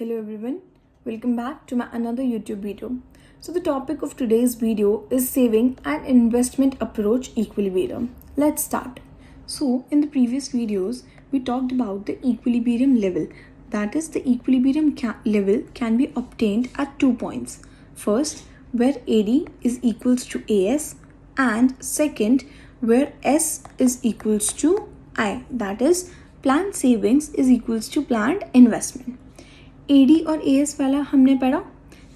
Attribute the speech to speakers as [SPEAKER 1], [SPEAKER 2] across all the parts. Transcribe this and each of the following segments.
[SPEAKER 1] Hello everyone, welcome back to my another YouTube video. So the topic of today's video is saving and investment approach equilibrium. Let's start. So in the previous videos, we talked about the equilibrium level. That is, the equilibrium level can be obtained at 2 points. First, where AD is equals to AS, and second, where S is equals to I. That is, planned savings is equals to planned investment. AD और AS वाला हमने पढ़ा,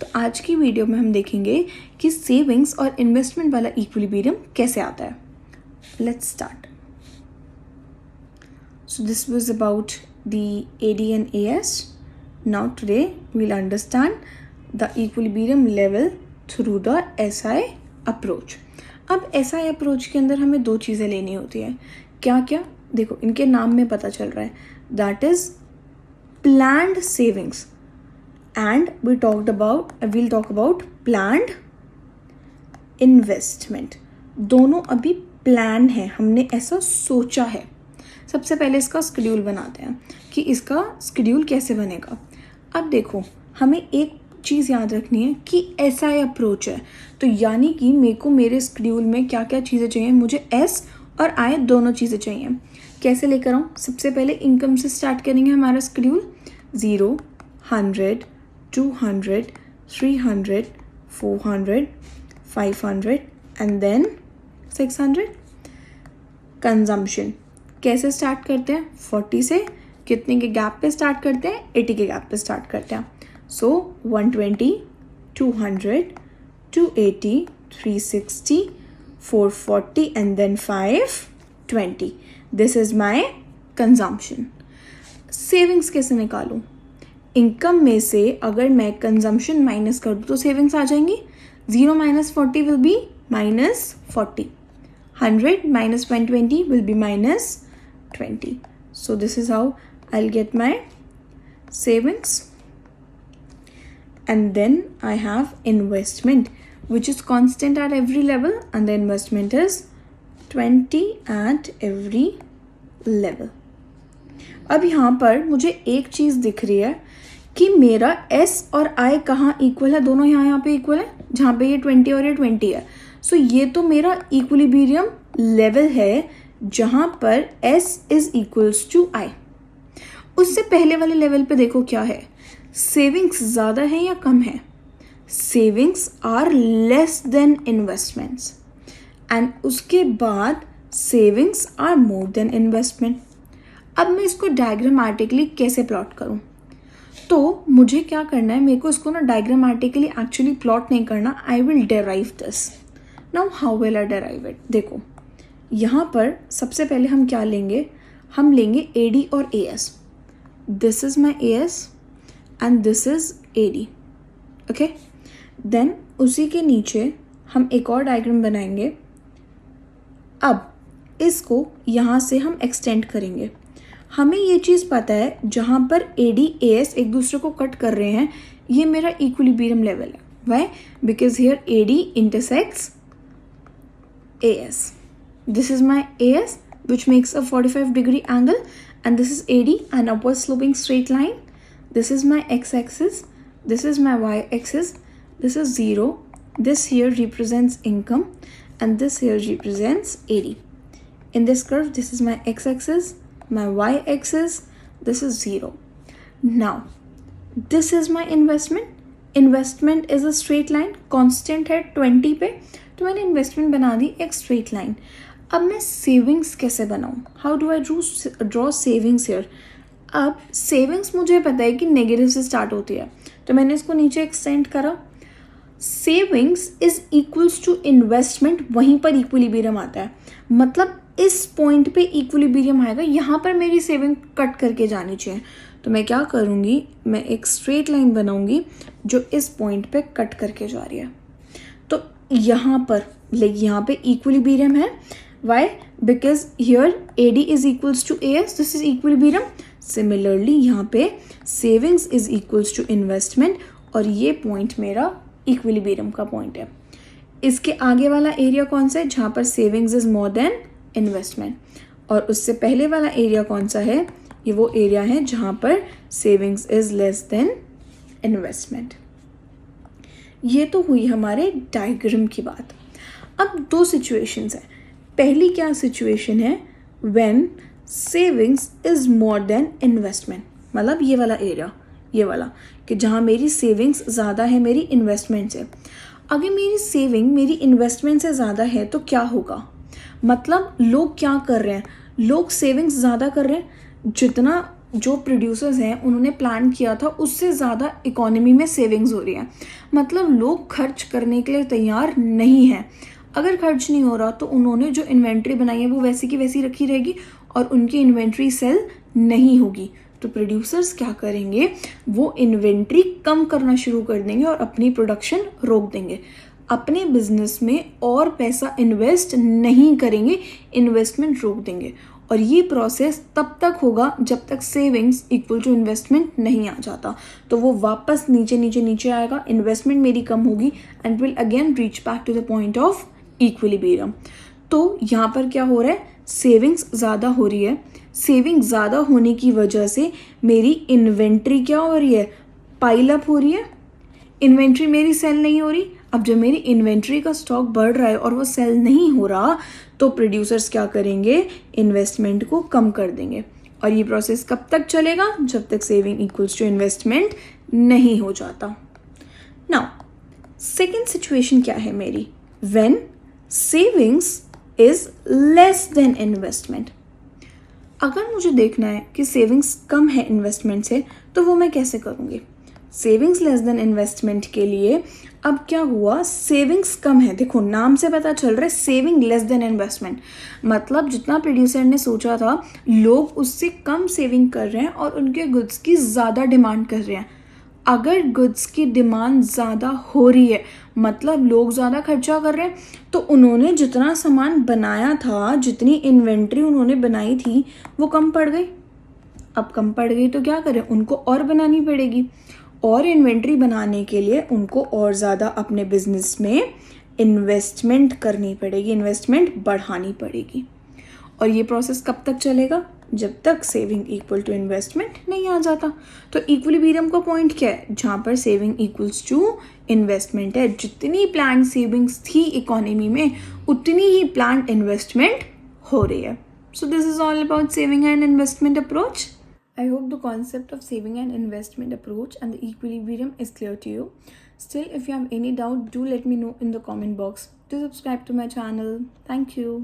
[SPEAKER 1] तो आज की video में हम देखेंगे कि सेविंग्स और इन्वेस्टमेंट वाला इक्विलिब्रियम कैसे आता है. Let's start. So this was about the AD and AS. Now today we will understand the equilibrium level through the SI approach. अब SI अप्रोच के अंदर हमें दो चीज़ें लेनी होती है. क्या क्या? देखो, इनके नाम में पता चल रहा है. That is planned savings and we'll talk about planned investment. दोनों अभी प्लान है, हमने ऐसा सोचा है. सबसे पहले इसका स्केड्यूल बनाते हैं कि इसका स्केड्यूल कैसे बनेगा. अब देखो, हमें एक चीज़ याद रखनी है कि SI अप्रोच है, तो यानी कि मेरे को मेरे स्केड्यूल में क्या क्या चीज़ें चाहिए. मुझे S और I दोनों चीज़ें चाहिए. कैसे लेकर आऊँ? सबसे पहले इनकम से स्टार्ट करेंगे हमारा स्केड्यूल. 0, 100, 200, 300, 400, 500 and then 600. कंजम्पशन कैसे स्टार्ट करते हैं? 40 से कितने के गैप पे स्टार्ट करते हैं? 80 के गैप पे स्टार्ट करते हैं. So 120, 200, 280, 360, 440 and then 520. This is my consumption. Savings कैसे निकालूं? इनकम में से अगर मैं कंजम्पशन माइनस कर दूं तो सेविंग्स आ जाएंगी. 0 minus 40 will be minus 40. 100 minus 120 will be minus 20. So this is how I'll get my savings. And then I have investment, which is constant at every level, and the investment is 20 at every level. अब यहाँ पर मुझे एक चीज़ दिख रही है कि मेरा S और I कहाँ इक्वल है. दोनों यहाँ पे इक्वल है, जहाँ पे ये 20 और ये 20 है. सो ये तो मेरा इक्विलिब्रियम लेवल है जहाँ पर S is equals to I. उससे पहले वाले लेवल पे देखो क्या है. सेविंग्स ज़्यादा है या कम है? Savings are less than investments, and उसके बाद savings are more than investment. अब मैं इसको डायग्रामेटिकली कैसे प्लॉट करूं? तो मुझे क्या करना है, मेरे को इसको ना डायग्रामेटिकली एक्चुअली प्लॉट नहीं करना. I will derive this. Now how will I derive it? देखो, यहाँ पर सबसे पहले हम क्या लेंगे? हम लेंगे AD और AS. This is my AS and this is AD. Okay, then उसी के नीचे हम एक और डायग्राम बनाएंगे. अब इसको यहाँ से हम एक्सटेंड करेंगे. हमें ये चीज़ पता है, जहाँ पर AD AS एक दूसरे को कट कर रहे हैं, ये मेरा इक्विलिब्रियम लेवल है. Why? Because here AD intersects AS. This is my AS which makes a 45 degree angle, and this is AD, an upward sloping straight line. This is my x-axis, this is my y-axis, this is 0. This here represents income and this here represents AD. In this curve, this is my x-axis, my y-axis, this is 0. Now this is my investment. Investment is a straight line, constant है 20 पे, तो मैंने investment बना दी एक straight line. अब मैं savings कैसे बनाऊँ? How do I draw savings here? अब savings मुझे पता है कि नेगेटिव से स्टार्ट होती है, तो मैंने इसको नीचे एक्सटेंड करा. Savings is equals to investment, वहीं पर इक्विलिब्रियम आता है. मतलब इस पॉइंट पे इक्विलिब्रियम आएगा, यहाँ पर मेरी सेविंग कट करके जानी चाहिए. तो मैं क्या करूँगी, मैं एक स्ट्रेट लाइन बनाऊँगी जो इस पॉइंट पे कट करके जा रही है. तो यहाँ पे इक्विलिब्रियम है. Why? Because here AD is equals to AS, this is equilibrium. Similarly यहाँ पे savings is equals to investment, और ये पॉइंट मेरा इक्विलिब्रियम का पॉइंट है. इसके आगे वाला एरिया कौन सा है? जहाँ पर savings is more than investment. और उससे पहले वाला एरिया कौन सा है? ये वो एरिया है जहाँ पर savings is less than investment. ये तो हुई हमारे डायग्राम की बात। अब दो सिचुएशंस हैं। पहली क्या सिचुएशन है, when savings is more than investment, मतलब ये वाला एरिया, ये वाला कि जहाँ मेरी सेविंग्स ज़्यादा है मेरी इन्वेस्टमेंट से। अगर मेरी सेविंग मेरी इन्वेस्टमेंट से ज़्यादा है तो क्या होगा, मतलब लोग क्या कर रहे हैं, लोग सेविंग्स ज़्यादा कर रहे हैं, जितना जो प्रोड्यूसर्स हैं उन्होंने प्लान किया था उससे ज़्यादा इकोनॉमी में सेविंग्स हो रही है, मतलब लोग खर्च करने के लिए तैयार नहीं हैं। अगर खर्च नहीं हो रहा तो उन्होंने जो इन्वेंट्री बनाई है वो वैसी की वैसी रखी रहेगी और उनकी इन्वेंट्री सेल नहीं होगी। तो प्रोड्यूसर्स क्या करेंगे, वो इन्वेंट्री कम करना शुरू कर देंगे और अपनी प्रोडक्शन रोक देंगे, अपने बिजनेस में और पैसा इन्वेस्ट नहीं करेंगे, इन्वेस्टमेंट रोक देंगे। और ये प्रोसेस तब तक होगा जब तक सेविंग्स इक्वल टू इन्वेस्टमेंट नहीं आ जाता। तो वो वापस नीचे नीचे नीचे आएगा, इन्वेस्टमेंट मेरी कम होगी and will again reach back to the point of equilibrium. तो यहाँ पर क्या हो रहा है, सेविंग्स ज़्यादा हो रही है, सेविंग ज़्यादा होने की वजह से मेरी इन्वेंट्री क्या हो रही है, पाइल अप हो रही है, इन्वेंट्री मेरी सेल नहीं हो रही। अब जब मेरी इन्वेंट्री का स्टॉक बढ़ रहा है और वो सेल नहीं हो रहा तो प्रोड्यूसर्स क्या करेंगे, इन्वेस्टमेंट को कम कर देंगे। और ये प्रोसेस कब तक चलेगा, जब तक सेविंग इक्वल्स टू इन्वेस्टमेंट नहीं हो जाता। नाउ सेकेंड सिचुएशन क्या है मेरी, when savings is less than investment. अगर मुझे देखना है कि सेविंग्स कम है इन्वेस्टमेंट से तो वो मैं कैसे करूँगी। सेविंग्स लेस देन इन्वेस्टमेंट के लिए अब क्या हुआ, सेविंग्स कम है, देखो नाम से पता चल रहा है सेविंग लेस देन इन्वेस्टमेंट, मतलब जितना प्रोड्यूसर ने सोचा था लोग उससे कम सेविंग कर रहे हैं और उनके गुड्स की ज़्यादा डिमांड कर रहे हैं। अगर गुड्स की डिमांड ज़्यादा हो रही है मतलब लोग ज़्यादा खर्चा कर रहे हैं, तो उन्होंने जितना सामान बनाया था, जितनी इन्वेंट्री उन्होंने बनाई थी वो कम पड़ गई। अब कम पड़ गई तो क्या करें, उनको और बनानी पड़ेगी, और इन्वेंट्री बनाने के लिए उनको और ज़्यादा अपने बिजनेस में इन्वेस्टमेंट करनी पड़ेगी, इन्वेस्टमेंट बढ़ानी पड़ेगी। और ये प्रोसेस कब तक चलेगा, जब तक सेविंग इक्वल टू इन्वेस्टमेंट नहीं आ जाता। तो इक्विलिब्रियम का पॉइंट क्या है, जहाँ पर सेविंग इक्वल्स टू इन्वेस्टमेंट है, जितनी प्लान्ड सेविंग्स थी इकोनॉमी में उतनी ही प्लान्ड इन्वेस्टमेंट हो रही है। So this is all about saving and investment approach. I hope the concept of saving and investment approach and the equilibrium is clear to you. Still, if you have any doubt, do let me know in the comment box. Do subscribe to my channel. Thank you.